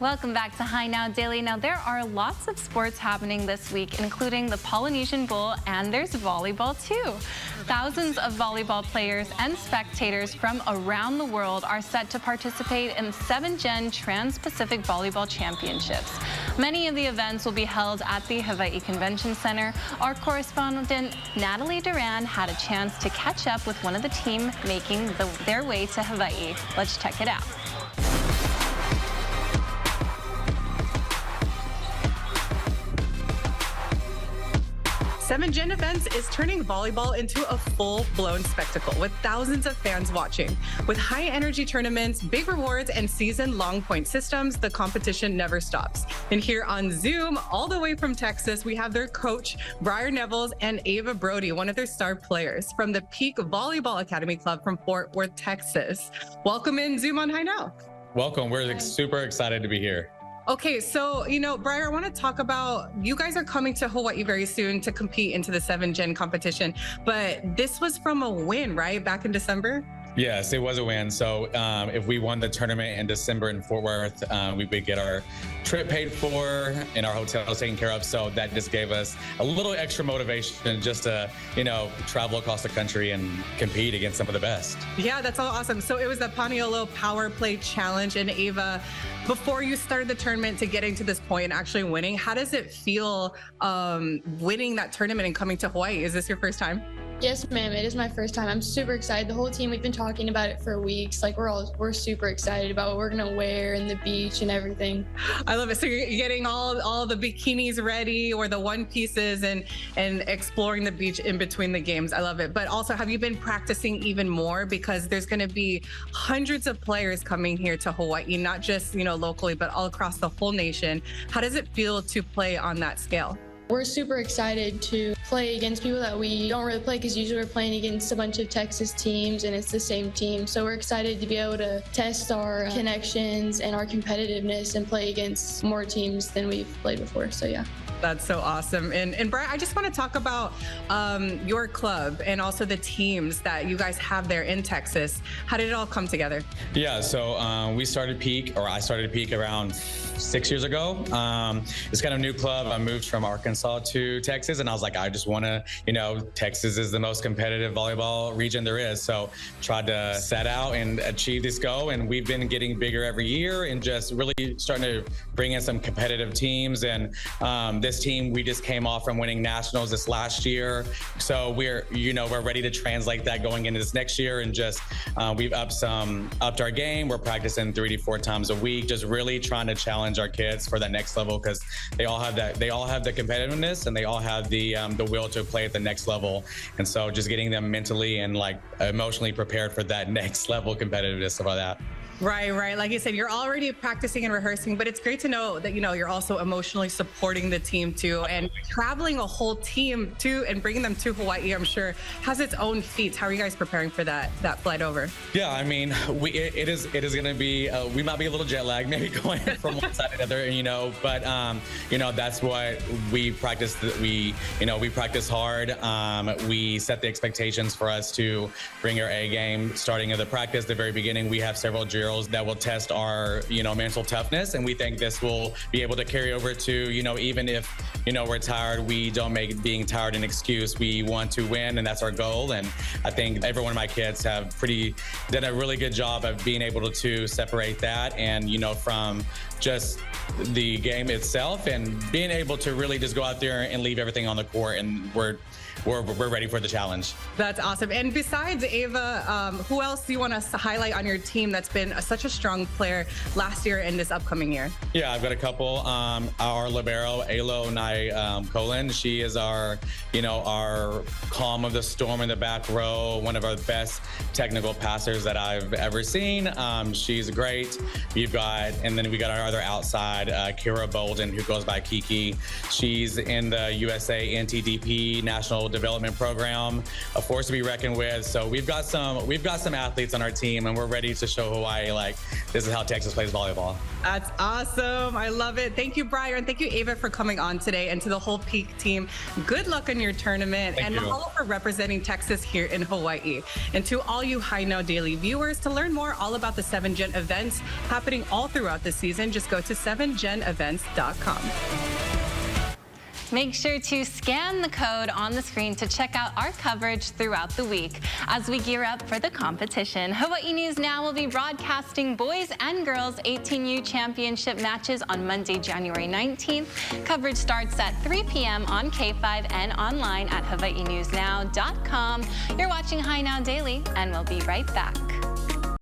Welcome back to Hi Now Daily. Now, there are lots of sports happening this week, including the Polynesian Bowl, and there's volleyball too. Thousands of volleyball players and spectators from around the world are set to participate in 7-Gen Trans-Pacific Volleyball Championships. Many of the events will be held at the Hawaii Convention Center. Our correspondent Natalie Duran had a chance to catch up with one of the team making their way to Hawaii. Let's check it out. 7-Gen Events is turning volleyball into a full-blown spectacle with thousands of fans watching. With high-energy tournaments, big rewards, and season-long point systems, the competition never stops. And here on Zoom, all the way from Texas, we have their coach, Briar Nevels, and Ava Brody, one of their star players from the Peak Volleyball Academy Club from Fort Worth, Texas. Welcome in Zoom on Hi Now. Welcome. We're super excited to be here. Okay, so, Briar, I want to talk about, you guys are coming to Hawaii very soon to compete into the 7-Gen competition, but this was from a win, right? Back in December? Yes, it was a win. So if we won the tournament in December in Fort Worth, we would get our trip paid for and our hotels taken care of. So that just gave us a little extra motivation just to, travel across the country and compete against some of the best. Yeah, that's all awesome. So it was the Paniolo Power Play Challenge. And Ava, before you started the tournament to getting to this point and actually winning, how does it feel winning that tournament and coming to Hawaii? Is this your first time? Yes, ma'am. It is my first time. I'm super excited. The whole team, we've been talking about it for weeks. Like we're super excited about what we're gonna wear and the beach and everything. I love it. So you're getting all the bikinis ready or the one pieces and exploring the beach in between the games. I love it. But also, have you been practicing even more, because there's gonna be hundreds of players coming here to Hawaii, not just locally, but all across the whole nation. How does it feel to play on that scale? We're super excited to play against people that we don't really play, because usually we're playing against a bunch of Texas teams and it's the same team. So we're excited to be able to test our connections and our competitiveness and play against more teams than we've played before. So yeah. That's so awesome. And Brian, I just want to talk about your club and also the teams that you guys have there in Texas. How did it all come together? Yeah, so I started Peak around 6 years ago. It's kind of a new club. I moved from Arkansas to Texas, and I was like, I just want to, Texas is the most competitive volleyball region there is. So tried to set out and achieve this goal, and we've been getting bigger every year and just really starting to bring in some competitive teams. And this team, we just came off from winning nationals this last year. So we're ready to translate that going into this next year, and just we've upped our game. We're practicing 3 to 4 times a week, just really trying to challenge our kids for that next level, because they all have the competitiveness and they all have the will to play at the next level. And so just getting them mentally and emotionally prepared for that next level competitiveness, stuff like that. Right. Like you said, you're already practicing and rehearsing, but it's great to know that, you're also emotionally supporting the team too, and traveling a whole team too and bringing them to Hawaii, I'm sure, has its own feats. How are you guys preparing for that flight over? Yeah, I mean, it is going to be, we might be a little jet lagged, maybe going from one side to the other, but, that's what we practice. We practice hard. We set the expectations for us to bring our A game starting at the practice. At the very beginning, we have several drills that will test our, mental toughness. And we think this will be able to carry over to, even if, we're tired, we don't make being tired an excuse. We want to win, and that's our goal. And I think every one of my kids have done a really good job of being able to separate that and, from just the game itself, and being able to really just go out there and leave everything on the court. And we're ready for the challenge. That's awesome. And besides Ava, who else do you want us to highlight on your team that's been such a strong player last year and this upcoming year? Yeah, I've got a couple. Our libero, Alo Nai Colin. She is our calm of the storm in the back row, one of our best technical passers that I've ever seen. She's great. We got our other outside, Kira Bolden, who goes by Kiki. She's in the USA NTDP National development program, a force to be reckoned with. So we've got some athletes on our team, and we're ready to show Hawaii, like, this is how Texas plays volleyball. That's awesome. I love it. Thank you, Briar. Thank you, Ava, for coming on today, and to the whole Peak team. Good luck in your tournament. Thank you. Mahalo for representing Texas here in Hawaii. And to all you Now Daily viewers, to learn more all about the 7gen events happening all throughout the season, just go to 7genevents.com. Make sure to scan the code on the screen to check out our coverage throughout the week as we gear up for the competition. Hawaii News Now will be broadcasting boys and girls 18U championship matches on Monday, January 19th. Coverage starts at 3 p.m. on K5 and online at hawaiinewsnow.com. You're watching Now Daily, and we'll be right back.